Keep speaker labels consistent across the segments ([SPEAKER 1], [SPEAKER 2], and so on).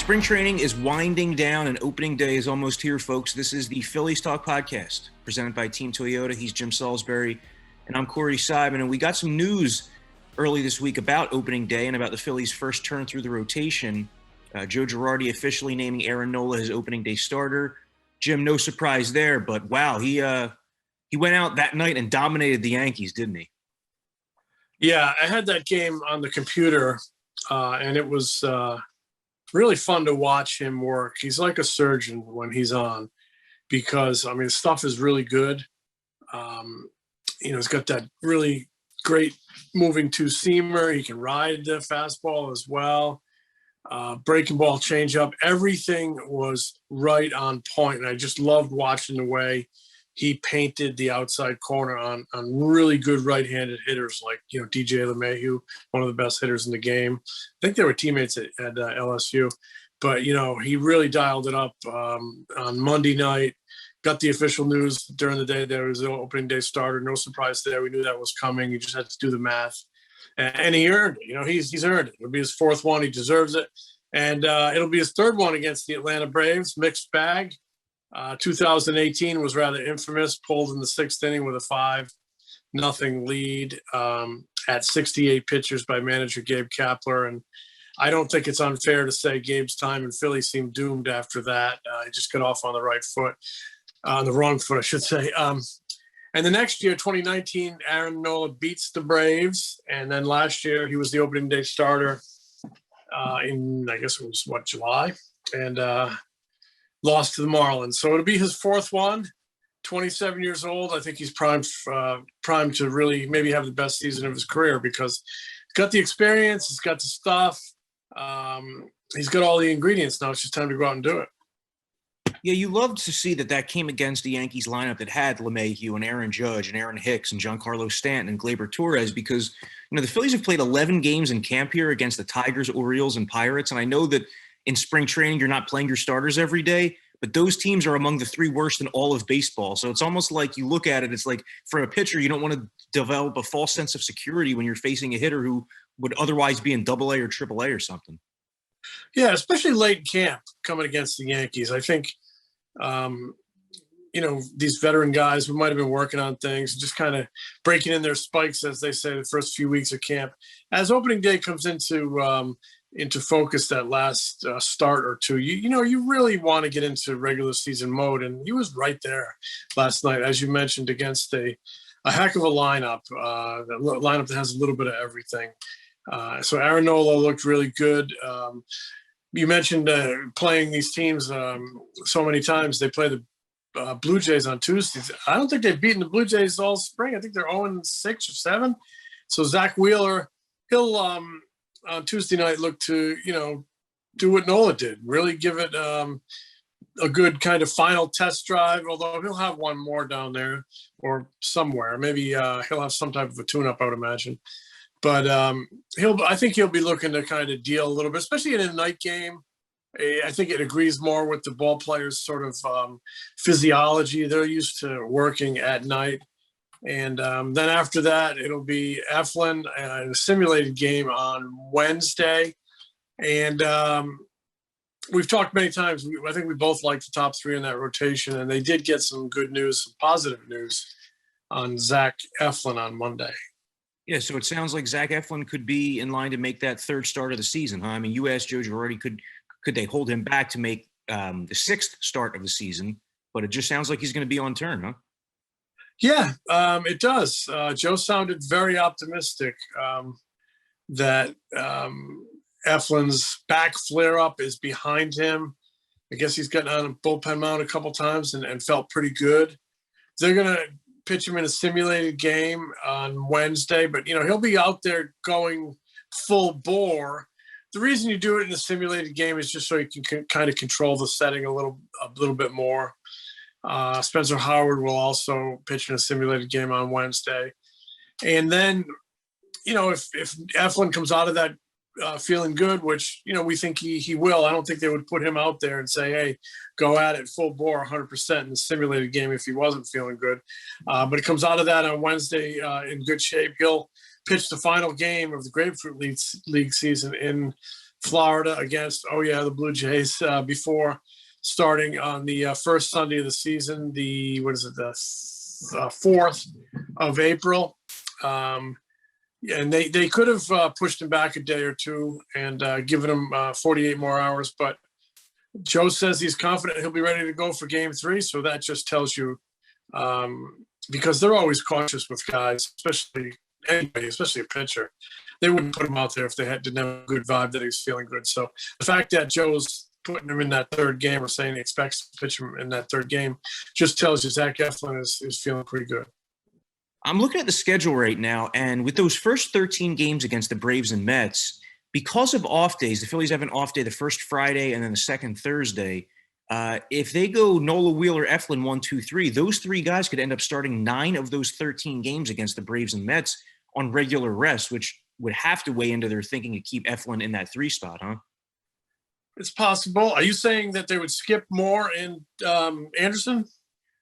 [SPEAKER 1] Spring training is winding down and opening day is almost here, folks. This is the Phillies Talk podcast presented by Team Toyota. He's Jim Salisbury, and I'm Corey Seidman. And we got some news early this week about opening day and about the Phillies' first turn through the rotation. Joe Girardi officially naming Aaron Nola his opening day starter. Jim, no surprise there, but wow, he went out that night and dominated the Yankees, didn't he?
[SPEAKER 2] Yeah, I had that game on the computer, and it was really fun to watch him work. He's like a surgeon when he's on because, I mean, the stuff is really good. He's got that really great moving two-seamer. He can ride the fastball as well. Breaking ball, changeup. Everything was right on point, and I just loved watching the way he painted the outside corner on really good right-handed hitters like, DJ LeMahieu, one of the best hitters in the game. I think they were teammates at LSU. But, he really dialed it up on Monday night. Got the official news during the day there was an opening day starter. No surprise there. We knew that was coming. You just had to do the math. And he earned it. He's earned it. It'll be his fourth one. He deserves it. And it'll be his third one against the Atlanta Braves. Mixed bag. 2018 was rather infamous, pulled in the sixth inning with a 5-0 lead at 68 pitchers by manager Gabe Kapler. And I don't think it's unfair to say Gabe's time in Philly seemed doomed after that. He just got off on the wrong foot, I should say. And the next year, 2019, Aaron Nola beats the Braves. And then last year, he was the opening day starter in, I guess it was, July? And lost to the Marlins. So it'll be his fourth one, 27 years old. I think he's primed to really maybe have the best season of his career because he's got the experience, he's got the stuff, he's got all the ingredients. Now it's just time to go out and do it.
[SPEAKER 1] Yeah, you loved to see that came against the Yankees lineup that had LeMahieu and Aaron Judge and Aaron Hicks and Giancarlo Stanton and Gleyber Torres because, the Phillies have played 11 games in camp here against the Tigers, Orioles, and Pirates. And I know that in spring training, you're not playing your starters every day, but those teams are among the three worst in all of baseball. So it's almost like you look at it, it's like for a pitcher, you don't want to develop a false sense of security when you're facing a hitter who would otherwise be in AA or AAA or something.
[SPEAKER 2] Yeah, especially late in camp coming against the Yankees. I think, these veteran guys who might have been working on things, just kind of breaking in their spikes, as they say, the first few weeks of camp. As opening day comes into focus that last start or two, you really want to get into regular season mode. And he was right there last night, as you mentioned, against a heck of a lineup, the lineup that has a little bit of everything. So Aaron Nola looked really good. You mentioned playing these teams so many times. They play the Blue Jays on Tuesdays. I don't think they've beaten the Blue Jays all spring. I think they're 0-6 or 7. So Zach Wheeler, he'll on Tuesday night look to, do what Nola did, really give it a good kind of final test drive, although he'll have one more down there or somewhere. Maybe he'll have some type of a tune-up, I would imagine. But I think he'll be looking to kind of deal a little bit, especially in a night game. I think it agrees more with the ball players' sort of physiology. They're used to working at night. And then after that, it'll be Eflin and a simulated game on Wednesday. And we've talked many times. I think we both like the top three in that rotation. And they did get some good news, some positive news on Zach Eflin on Monday.
[SPEAKER 1] Yeah, so it sounds like Zach Eflin could be in line to make that third start of the season, huh? I mean, you asked Joe Girardi, could they hold him back to make the sixth start of the season? But it just sounds like he's going to be on turn, huh?
[SPEAKER 2] Yeah, it does. Joe sounded very optimistic that Eflin's back flare-up is behind him. I guess he's gotten on a bullpen mound a couple times and felt pretty good. They're going to pitch him in a simulated game on Wednesday, but, he'll be out there going full bore. The reason you do it in a simulated game is just so you can kind of control the setting a little bit more. Spencer Howard will also pitch in a simulated game on Wednesday. And then, if Eflin comes out of that feeling good, which, we think he will, I don't think they would put him out there and say, hey, go at it full bore 100% in the simulated game if he wasn't feeling good. But it comes out of that on Wednesday in good shape. He'll pitch the final game of the Grapefruit League season in Florida against, the Blue Jays before starting on the first Sunday of the season, the 4th of April. And they could have pushed him back a day or two and given him 48 more hours. But Joe says he's confident he'll be ready to go for game 3. So that just tells you, because they're always cautious with guys, especially a pitcher. They wouldn't put him out there if they didn't have a good vibe that he was feeling good. So the fact that Joe's putting him in that third game or saying he expects to pitch him in that third game just tells you Zach Eflin is feeling pretty good.
[SPEAKER 1] I'm looking at the schedule right now, and with those first 13 games against the Braves and Mets, because of off days, the Phillies have an off day the first Friday and then the second Thursday. If they go Nola, Wheeler, Eflin 1, 2, 3, those 3 guys could end up starting 9 of those 13 games against the Braves and Mets on regular rest, which would have to weigh into their thinking to keep Eflin in that 3 spot, huh?
[SPEAKER 2] It's possible. Are you saying that they would skip Moore and Anderson?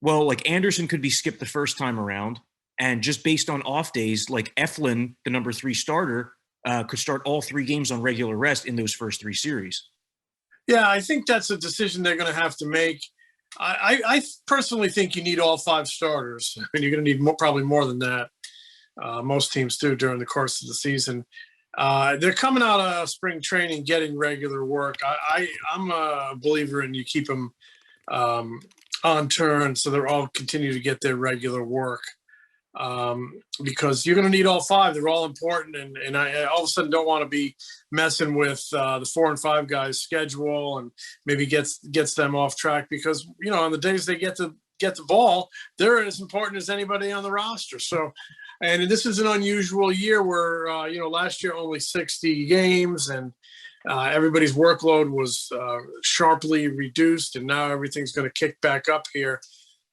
[SPEAKER 1] Well, like Anderson could be skipped the first time around, and just based on off days, like Eflin, the number 3 starter, could start all 3 games on regular rest in those first 3 series.
[SPEAKER 2] Yeah, I think that's a decision they're going to have to make. I personally think you need all 5 starters. I mean, you're going to need probably more than that. Most teams do during the course of the season. They're coming out of spring training, getting regular work. I'm a believer in you keep them on turn so they're all continue to get their regular work, because you're going to need all 5. They're all important, and I all of a sudden don't want to be messing with the 4 and 5 guys' schedule and maybe gets them off track, because on the days they get the ball, they're as important as anybody on the roster. So. And this is an unusual year where, last year only 60 games and everybody's workload was sharply reduced, and now everything's going to kick back up here.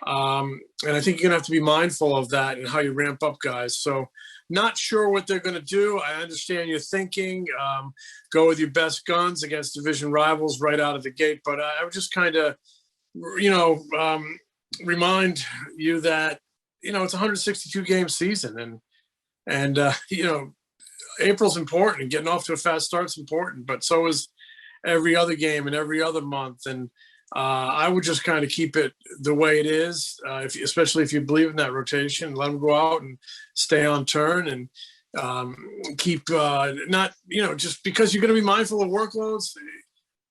[SPEAKER 2] And I think you're going to have to be mindful of that and how you ramp up guys. So not sure what they're going to do. I understand your thinking. Go with your best guns against division rivals right out of the gate. But I would just kind of, remind you that, it's a 162 game season, and April's important, and getting off to a fast start's important, but so is every other game and every other month. And I would just kind of keep it the way it is, especially if you believe in that rotation. Let them go out and stay on turn, and keep not, just because you're going to be mindful of workloads.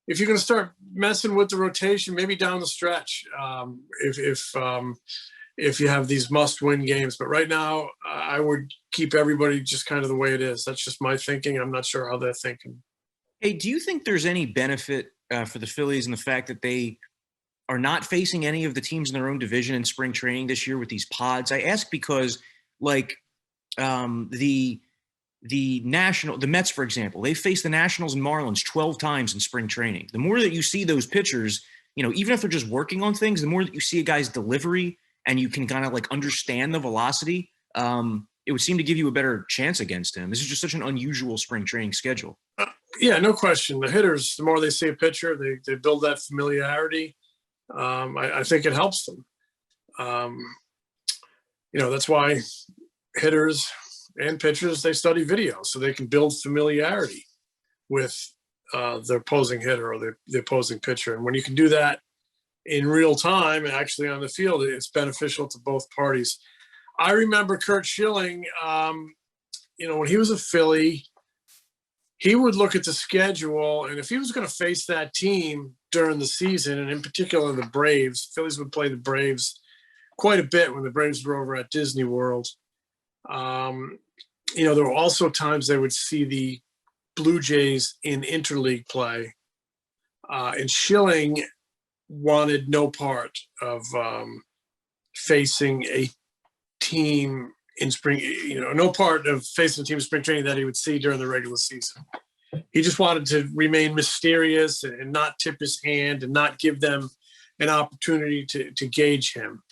[SPEAKER 2] If you're going to start messing with the rotation, maybe down the stretch, if you have these must-win games. But right now, I would keep everybody just kind of the way it is. That's just my thinking. I'm not sure how they're thinking.
[SPEAKER 1] Hey, do you think there's any benefit for the Phillies in the fact that they are not facing any of the teams in their own division in spring training this year with these pods? I ask because, like, the Mets, for example, they faced the Nationals and Marlins 12 times in spring training. The more that you see those pitchers, even if they're just working on things, the more that you see a guy's delivery and you can kind of like understand the velocity, it would seem to give you a better chance against him. This is just such an unusual spring training schedule.
[SPEAKER 2] Yeah, no question. The hitters, the more they see a pitcher, they build that familiarity. I think it helps them. That's why hitters and pitchers, they study video so they can build familiarity with the opposing hitter or the opposing pitcher. And when you can do that in real time and actually on the field, it's beneficial to both parties. I remember Curt Schilling, when he was a Philly, he would look at the schedule, and if he was going to face that team during the season, and in particular the Braves, Phillies would play the Braves quite a bit when the Braves were over at Disney World. There were also times they would see the Blue Jays in interleague play, and Schilling wanted no part of facing a team in spring, no part of facing a team in spring training that he would see during the regular season. He just wanted to remain mysterious and not tip his hand and not give them an opportunity to gauge him.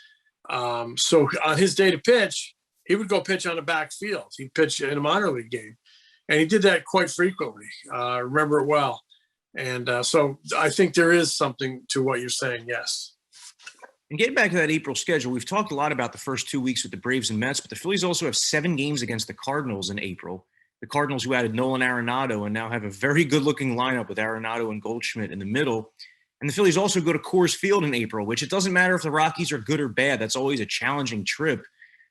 [SPEAKER 2] So on his day to pitch, he would go pitch on the backfield. He'd pitch in a minor league game. And he did that quite frequently. I remember it well. And so I think there is something to what you're saying, yes.
[SPEAKER 1] And getting back to that April schedule, we've talked a lot about the first 2 weeks with the Braves and Mets, but the Phillies also have 7 games against the Cardinals in April. The Cardinals, who added Nola and Arenado, and now have a very good-looking lineup with Arenado and Goldschmidt in the middle. And the Phillies also go to Coors Field in April, which it doesn't matter if the Rockies are good or bad. That's always a challenging trip.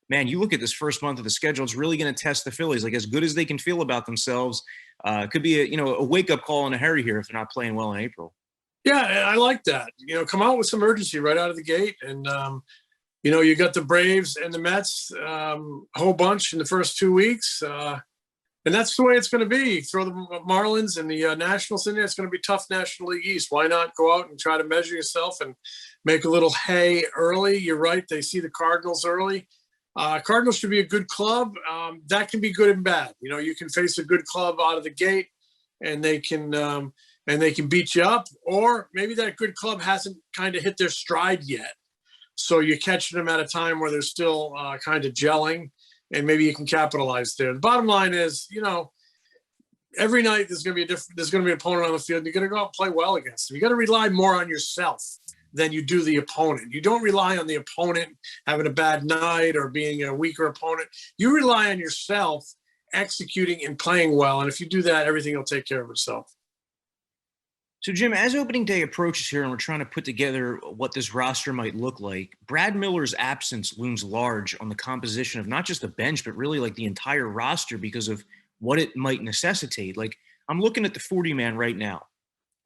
[SPEAKER 1] Man, you look at this first month of the schedule, it's really going to test the Phillies. Like, as good as they can feel about themselves, it could be a wake-up call in a hurry here if they're not playing well in April.
[SPEAKER 2] Yeah, I like that. Come out with some urgency right out of the gate. And, you got the Braves and the Mets, a whole bunch in the first 2 weeks. And that's the way it's going to be. Throw the Marlins and the Nationals in there. It's going to be tough National League East. Why not go out and try to measure yourself and make a little hay early? You're right. They see the Cardinals early. Cardinals should be a good club. That can be good and bad. You can face a good club out of the gate, and they can beat you up. Or maybe that good club hasn't kind of hit their stride yet. So you're catching them at a time where they're still kind of gelling. And maybe you can capitalize there. The bottom line is, every night there's going to be an opponent on the field. And you're going to go out and play well against them. You got to rely more on yourself than you do the opponent. You don't rely on the opponent having a bad night or being a weaker opponent. You rely on yourself executing and playing well. And if you do that, everything will take care of itself.
[SPEAKER 1] So, Jim, as opening day approaches here and we're trying to put together what this roster might look like, Brad Miller's absence looms large on the composition of not just the bench, but really like the entire roster because of what it might necessitate. Like, I'm looking at the 40-man right now,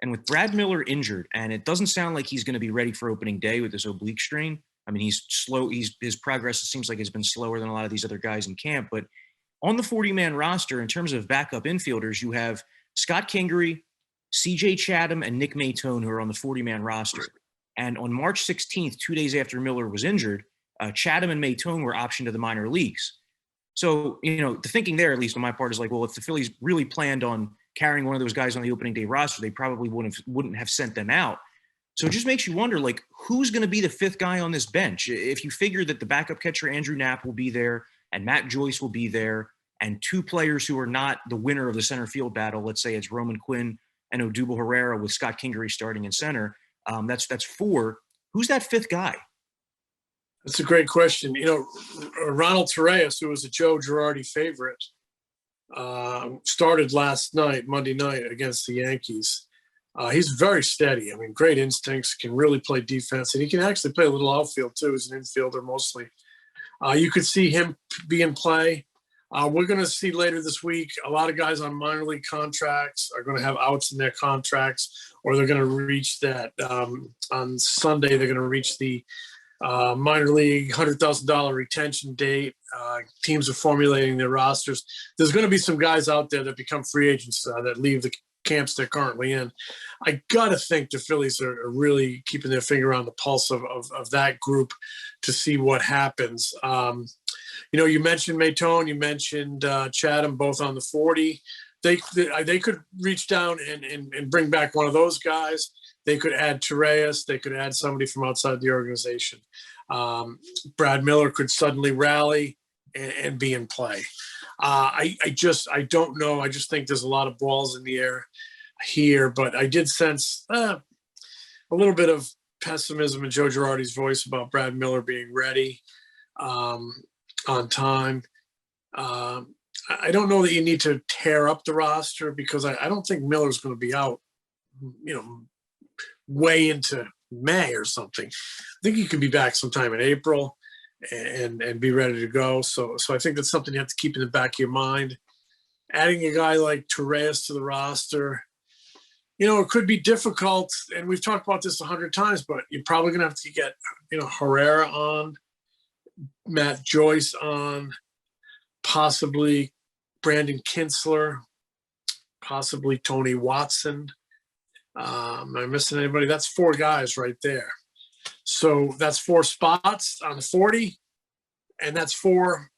[SPEAKER 1] and with Brad Miller injured, and it doesn't sound like he's going to be ready for opening day with this oblique strain. I mean, he's slow. His progress, it seems like, has been slower than a lot of these other guys in camp. But on the 40-man roster, in terms of backup infielders, you have Scott Kingery, C.J. Chatham, and Nick Maton, who are on the 40-man roster. And on March 16th, 2 days after Miller was injured, Chatham and Maton were optioned to the minor leagues. So, the thinking there, at least on my part, is like, well, if the Phillies really planned on carrying one of those guys on the opening day roster, they probably wouldn't have sent them out. So it just makes you wonder, like, who's going to be the fifth guy on this bench? If you figure that the backup catcher, Andrew Knapp, will be there, and Matt Joyce will be there, and two players who are not the winner of the center field battle, let's say it's Roman Quinn and Odubel Herrera with Scott Kingery starting in center. That's four. Who's that fifth guy?
[SPEAKER 2] That's a great question. Ronald Torreyes, who was a Joe Girardi favorite, started Monday night against the Yankees. He's very steady. I mean, great instincts, can really play defense, and he can actually play a little outfield too as an infielder mostly. You could see him be in play. We're going to see later this week a lot of guys on minor league contracts are going to have outs in their contracts, or they're going to reach that on Sunday. They're going to reach the minor league $100,000 retention date. Teams are formulating their rosters. There's going to be some guys out there that become free agents that leave the camps they're currently in. I got to think the Phillies are really keeping their finger on the pulse of that group to see what happens. You mentioned Maton, you mentioned Chatham, both on the 40. They could reach down and bring back one of those guys. They could add Torreyes. They could add somebody from outside the organization. Brad Miller could suddenly rally and be in play. I don't know. I just think there's a lot of balls in the air here, but I did sense a little bit of pessimism in Joe Girardi's voice about Brad Miller being ready on time. I don't know that you need to tear up the roster because I don't think Miller's going to be out, way into May or something. I think he could be back sometime in April and be ready to go. So I think that's something you have to keep in the back of your mind. Adding a guy like Torreyes to the roster, it could be difficult. And we've talked about this 100 times, but you're probably going to have to get, Herrera on, Matt Joyce on, possibly Brandon Kinsler, possibly Tony Watson. Am I missing anybody? That's four guys right there. So that's four spots on the 40, and that's four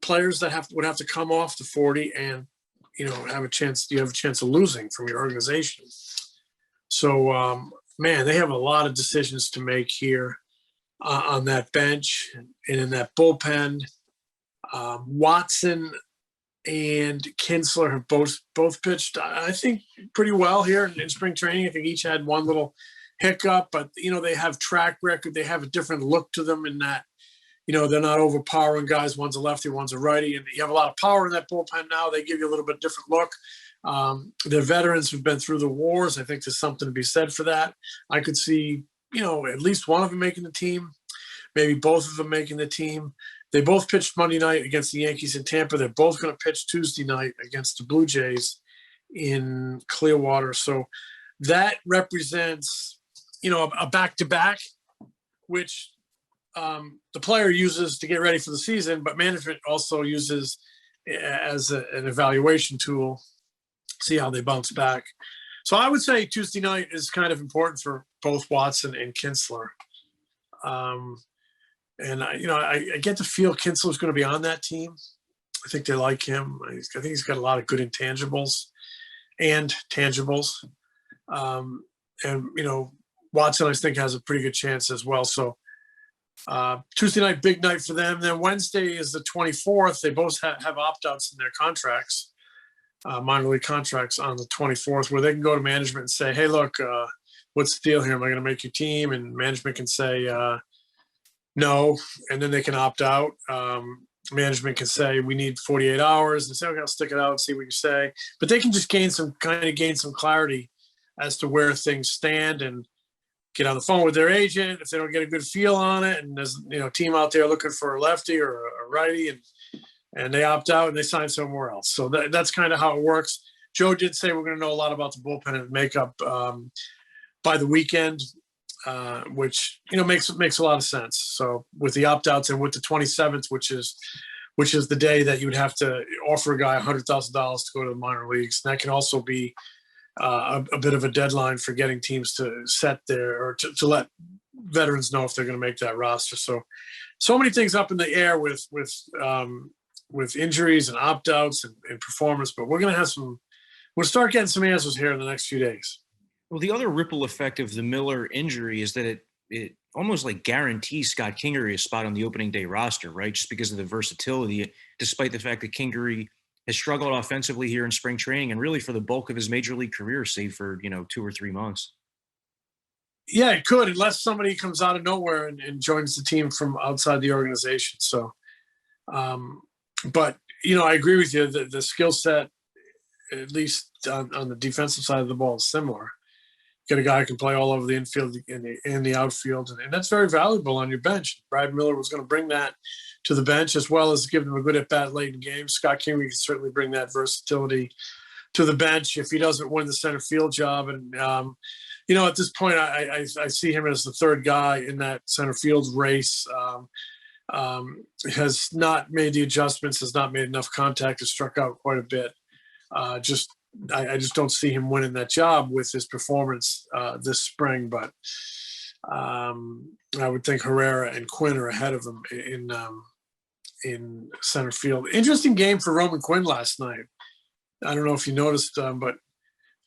[SPEAKER 2] players that would have to come off the 40 and have a chance. You have a chance of losing from your organization. So they have a lot of decisions to make here on that bench and in that bullpen. Watson and Kinsler have both pitched, I think, pretty well here in spring training. I think each had one little hiccup, but they have track record. They have a different look to them in that, they're not overpowering guys. One's a lefty, one's a righty, and you have a lot of power in that bullpen now. They give you a little bit different look. They're veterans who've been through the wars. I think there's something to be said for that. I could see, at least one of them making the team, maybe both of them making the team. They both pitched Monday night against the Yankees in Tampa. They're both going to pitch Tuesday night against the Blue Jays in Clearwater. So that represents, a back-to-back, which the player uses to get ready for the season, but management also uses as an evaluation tool, see how they bounce back. So I would say Tuesday night is kind of important for both Watson and Kinsler. And I get the feel Kinsler's going to be on that team. I think they like him. I think he's got a lot of good intangibles and tangibles. Watson, I think, has a pretty good chance as well. So Tuesday night, big night for them. Then Wednesday is the 24th. They both have opt-outs in their contracts, minor league contracts on the 24th, where they can go to management and say, hey, look, what's the deal here? Am I going to make your team? And management can say no, and then they can opt out. Management can say we need 48 hours and say, okay, I'll stick it out and see what you say. But they can just gain some clarity as to where things stand and get on the phone with their agent if they don't get a good feel on it. And there's a team out there looking for a lefty or a righty, and they opt out and they sign somewhere else. So that's kind of how it works. Joe did say we're going to know a lot about the bullpen and makeup by the weekend, which makes a lot of sense. So with the opt-outs and with the 27th, which is the day that you would have to offer a guy $100,000 to go to the minor leagues, and that can also be a bit of a deadline for getting teams to set or to let veterans know if they're going to make that roster. So many things up in the air with injuries and opt-outs and performance, but we'll start getting some answers here in the next few days.
[SPEAKER 1] Well, the other ripple effect of the Miller injury is that it almost like guarantees Scott Kingery a spot on the opening day roster, right? Just because of the versatility, despite the fact that Kingery has struggled offensively here in spring training and really for the bulk of his major league career, save for, 2 or 3 months.
[SPEAKER 2] Yeah, it could, unless somebody comes out of nowhere and joins the team from outside the organization. So, but, I agree with you. The skill set, at least on the defensive side of the ball, is similar. Get a guy who can play all over the infield and the outfield, and that's very valuable on your bench. Brad Miller was going to bring that to the bench as well as give him a good at-bat late in games. Scott Kingery can certainly bring that versatility to the bench if he doesn't win the center field job. And, at this point, I see him as the third guy in that center field race. Has not made the adjustments, has not made enough contact, has struck out quite a bit. I just don't see him winning that job with his performance this spring. But I would think Herrera and Quinn are ahead of him in center field. Interesting game for Roman Quinn last night. I don't know if you noticed, but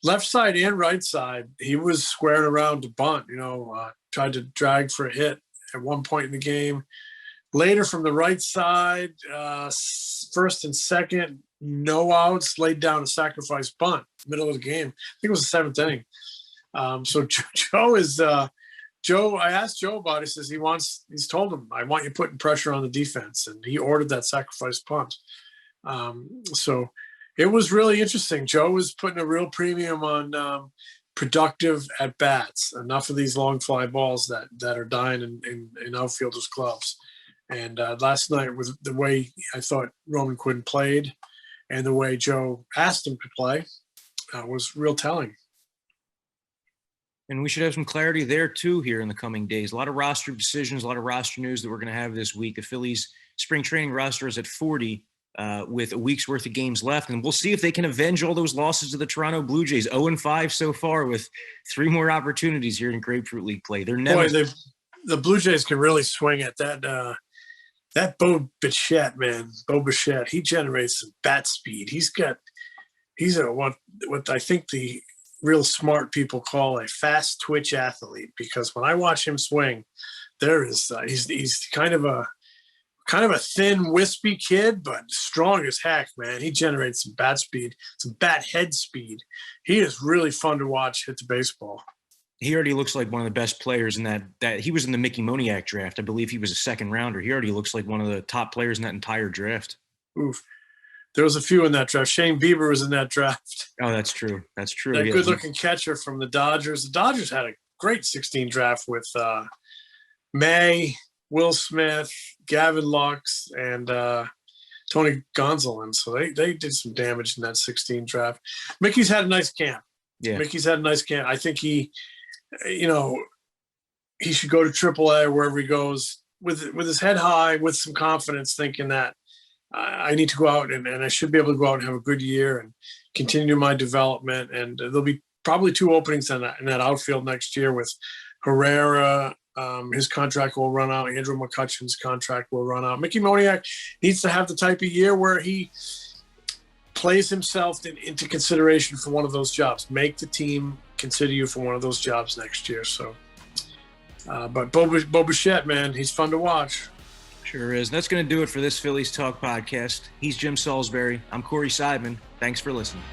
[SPEAKER 2] left side and right side, he was squaring around to bunt. Tried to drag for a hit at one point in the game. Later from the right side, first and second, no outs, laid down a sacrifice bunt, middle of the game. I think it was the 7th inning. So Joe, I asked Joe about it. He says he's told him, I want you putting pressure on the defense. And he ordered that sacrifice punt. So it was really interesting. Joe was putting a real premium on productive at bats. Enough of these long fly balls that are dying in outfielders' gloves. And last night, with the way I thought Roman Quinn played and the way Joe asked him to play, was real telling.
[SPEAKER 1] And we should have some clarity there, too, here in the coming days. A lot of roster decisions, a lot of roster news that we're going to have this week. The Phillies spring training roster is at 40 with a week's worth of games left. And we'll see if they can avenge all those losses to the Toronto Blue Jays. 0-5 so far with 3 more opportunities here in Grapefruit League play. They're never. Boy,
[SPEAKER 2] the Blue Jays can really swing at that. That Bo Bichette, man, Bo Bichette, he generates some bat speed. He's what I think the real smart people call a fast twitch athlete, because when I watch him swing, there is he's kind of a thin, wispy kid, but strong as heck, man. He generates some bat speed, some bat head speed. He is really fun to watch hit the baseball.
[SPEAKER 1] He already looks like one of the best players in that he was in the Mickey Moniak draft. I believe he was a second rounder. He already looks like one of the top players in that entire draft.
[SPEAKER 2] Oof. There was a few in that draft. Shane Bieber was in that draft.
[SPEAKER 1] Oh, that's true. That's true.
[SPEAKER 2] That good-looking catcher from the Dodgers. The Dodgers had a great 16 draft with May, Will Smith, Gavin Lux, and Tony Gonsolin. So they did some damage in that 16 draft. Mickey's had a nice camp.
[SPEAKER 1] Yeah.
[SPEAKER 2] Mickey's had a nice camp. I think he should go to AAA wherever he goes with his head high, with some confidence, thinking that I need to go out and I should be able to go out and have a good year and continue my development. And there'll be probably 2 openings in that outfield next year with Herrera. His contract will run out. Andrew McCutchen's contract will run out. Mickey Moniak needs to have the type of year where he plays himself into consideration for one of those jobs. Make the team consider you for one of those jobs next year. So, but Bo Bichette, man, he's fun to watch.
[SPEAKER 1] Sure is. That's going to do it for this Phillies Talk podcast. He's Jim Salisbury. I'm Corey Seidman. Thanks for listening.